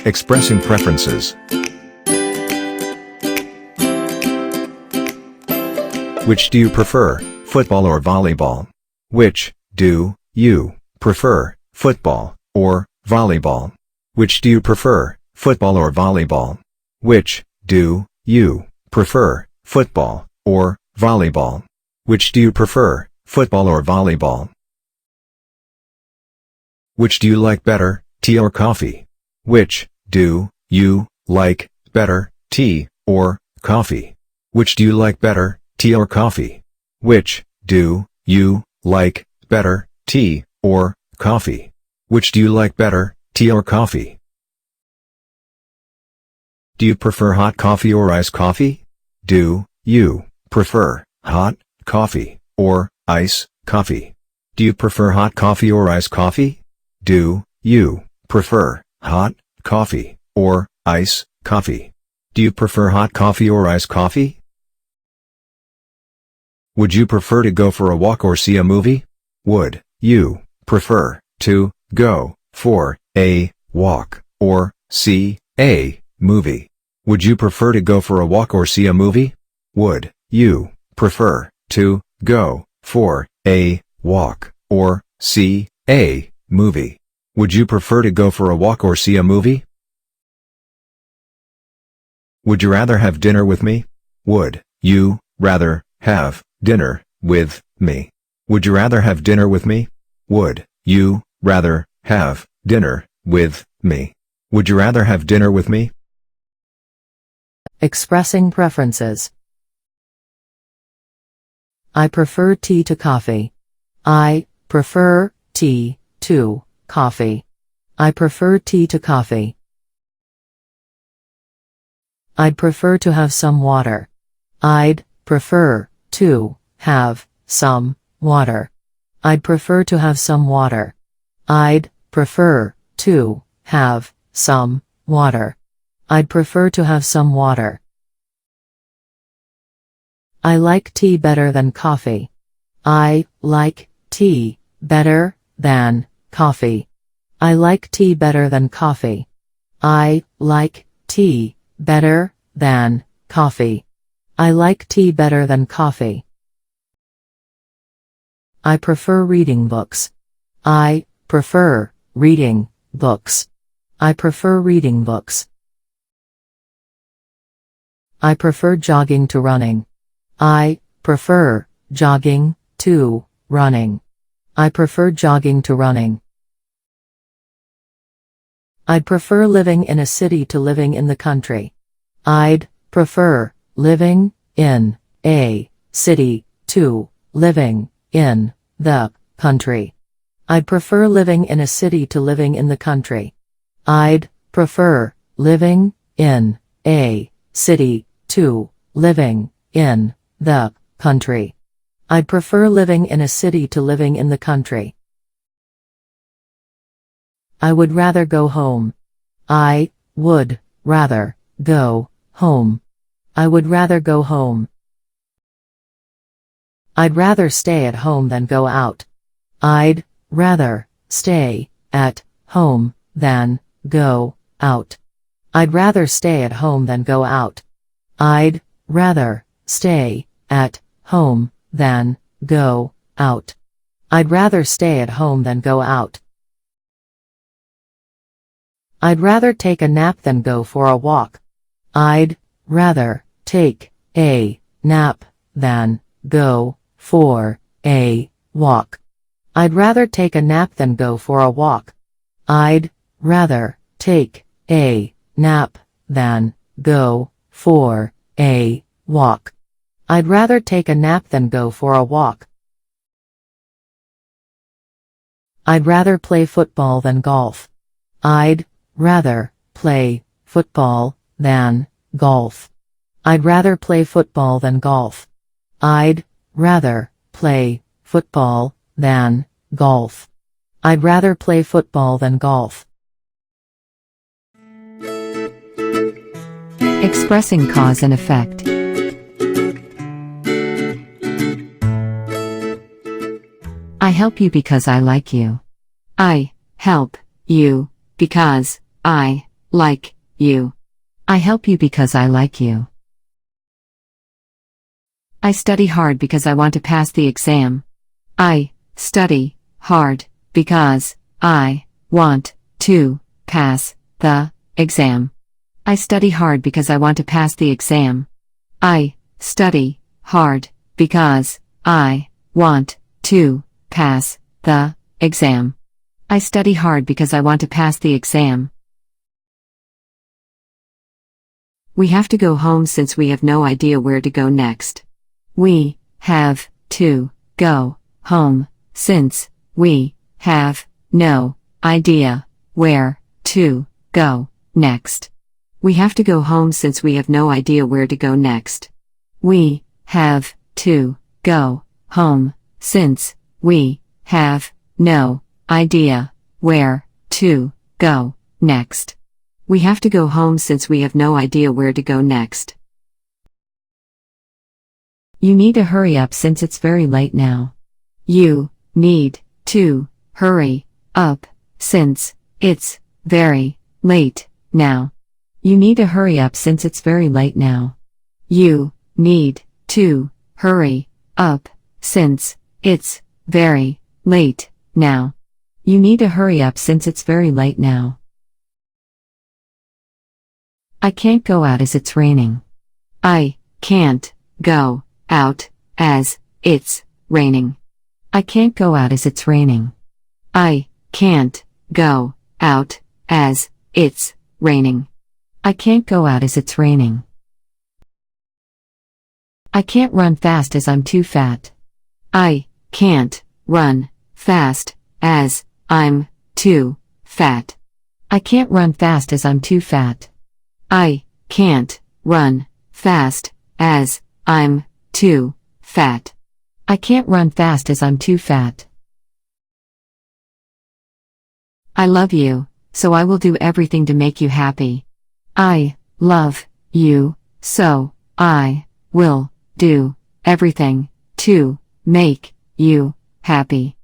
Expressing preferences. Which do you prefer, football or volleyball? Which do you prefer, football or volleyball? Which do you prefer, football or volleyball? Which do you prefer, football or volleyball? Which do you prefer, football or volleyball? Which do you like better, tea or coffee? Which do you like better, tea or coffee? Which do you like better, tea or coffee? Which do you like better, tea or coffee? Which do you like better, tea or coffee? Do you prefer hot coffee or iced coffee? Do you prefer hot coffee or iced coffee? Do you prefer hot coffee or iced coffee? Do you prefer hot coffee or iced coffee? Do you prefer hot coffee or iced coffee? Would you prefer to go for a walk or see a movie? Would you prefer to go for a walk or see a movie? Would you prefer to go for a walk or see a movie? Would you prefer to go for a walk or see a movie? Would you prefer to go for a walk or see a movie? Would you rather have dinner with me? Would you rather have dinner with me? Would you rather have dinner with me? Would you rather have dinner with me? Would you rather have dinner with me? Expressing preferences. I prefer tea to coffee. I prefer tea to coffee. I prefer tea to coffee. I'd prefer to have some water. I'd prefer to have some water. I'd prefer to have some water. I'd prefer to have some water. I'd prefer to have some water. I like tea better than coffee. I like tea better than coffee. I like tea better than coffee. I like tea better than coffee. I like tea better than coffee. I prefer reading books. I prefer reading books. I prefer reading books. I prefer jogging to running. I prefer jogging to running. I prefer jogging to running. I'd prefer living in a city to living in the country. I'd prefer living in a city to living in the country. I'd prefer living in a city to living in the country. I'd prefer living in a city to living in the country. I'd prefer living in a city to living in the country. I would rather go home. I would rather go home. I would rather go home. I'd rather stay at home than go out. I'd rather stay at home than go out. I'd rather stay at home than go out. I'd rather stay at home than go out. I'd rather stay at home than go out. I'd rather take a nap than go for a walk. I'd rather take a nap than go for a walk. I'd rather take a nap than go for a walk. I'd rather take a nap than go for a walk. I'd rather take a nap than go for a walk. I'd rather play football than golf. I'd rather play football than golf. I'd rather play football than golf. I'd rather play football than golf. I'd rather play football than golf. Expressing cause and effect. I help you because I like you. I help you because I like you. I help you because I like you. I study hard because I want to pass the exam. I study hard because I want to pass the exam. I study hard because I want to pass the exam. I study hard because I want to pass the exam. I study hard because I want to pass the exam. We have to go home since we have no idea where to go next. We have to go home since we have no idea where to go next. We have to go home since we have no idea where to go next. We have to go home since we have no idea where to go next. We have to go home since we have no idea where to go next. You need to hurry up since it's very late now. You need to hurry up since it's very late now. You need to hurry up since it's very late now. You need to hurry up since it's very late now. You need to hurry up since it's very late now. I can't go out as it's raining. I can't go out as it's raining. I can't go out as it's raining. I can't go out as it's raining. I can't go out as it's raining. I can't run fast as I'm too fat. I can't run fast as I'm too fat. I can't run fast as I'm too fat. I can't run fast as I'm too fat. I can't run fast as I'm too fat. I love you, so I will do everything to make you happy. I love you, so I will do everything to make you happy.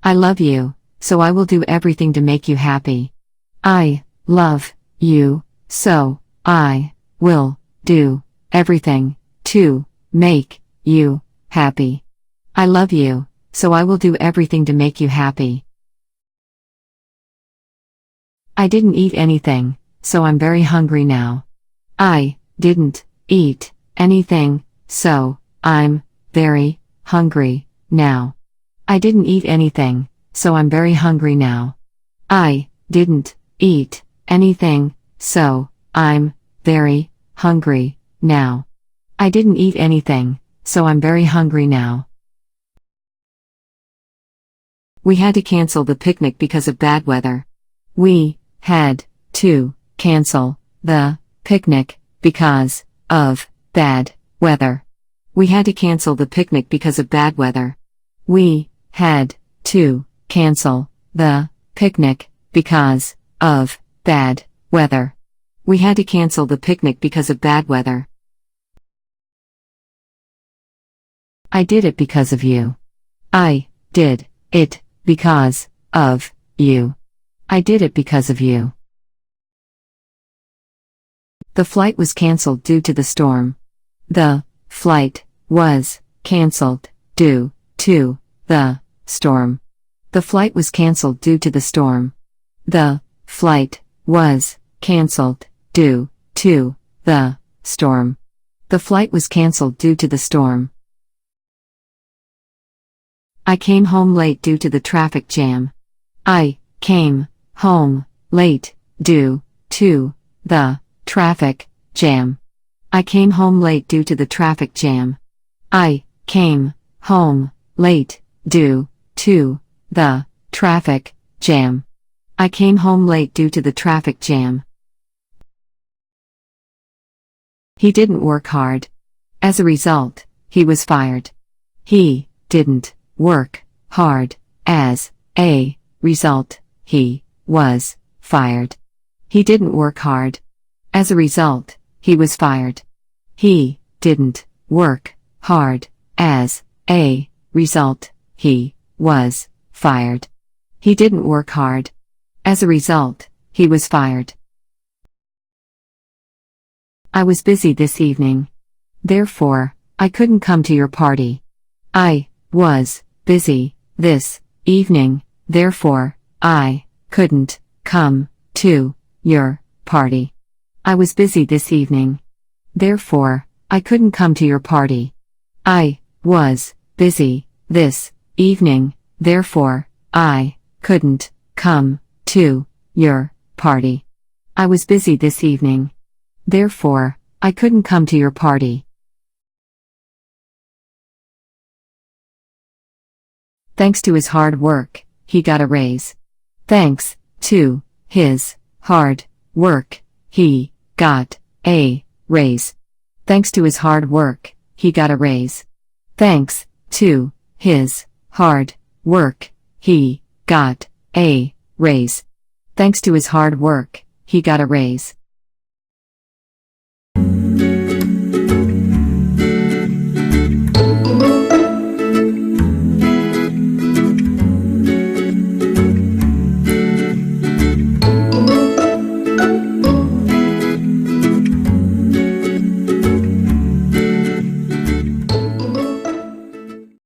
I love you, so I will do everything to make you happy. I love you, so I will do everything to make you happy. I love you, so I will do everything to make you happy. I didn't eat anything, so I'm very hungry now. I didn't eat anything, so I'm very hungry now. I didn't eat anything, so I'm very hungry now. I didn't eat anything, so I'm very hungry now. I didn't eat anything, so I'm very hungry now. We had to cancel the picnic because of bad weather. We had to cancel the picnic because of bad weather. We had to cancel the picnic because of bad weather. We had to cancel the picnic because of bad weather. We had to cancel the picnic because of bad weather. I did it because of you. I did it because of you. I did it because of you. The flight was cancelled due to the storm. The flight was cancelled due to the storm. The flight was cancelled due to the storm. The flight was cancelled due to the storm. The flight was cancelled due to the storm. I came home late due to the traffic jam. I came home late due to the traffic jam. I came home late due to the traffic jam. I came home late due to the traffic jam. I came home late due to the traffic jam. He didn't work hard. As a result, he was fired. He didn't work hard. As a result, he was fired. He didn't work hard. As a result, he was fired. He didn't work hard. As a result, he was fired. He didn't work hard. As a result, he was fired. I was busy this evening. Therefore, I couldn't come to your party. I was busy this evening. Therefore, I couldn't come to your party. I was busy this evening. Therefore, I couldn't come to your party. I was busy this evening. Therefore, I couldn't come to your party. I was busy this evening. Therefore, I couldn't come to your party. Thanks to his hard work, he got a raise. Thanks to his hard work, he got a raise. Thanks to his hard work, he got a raise. Thanks to his hard work, he got a raise. Thanks to his hard work, he got a raise.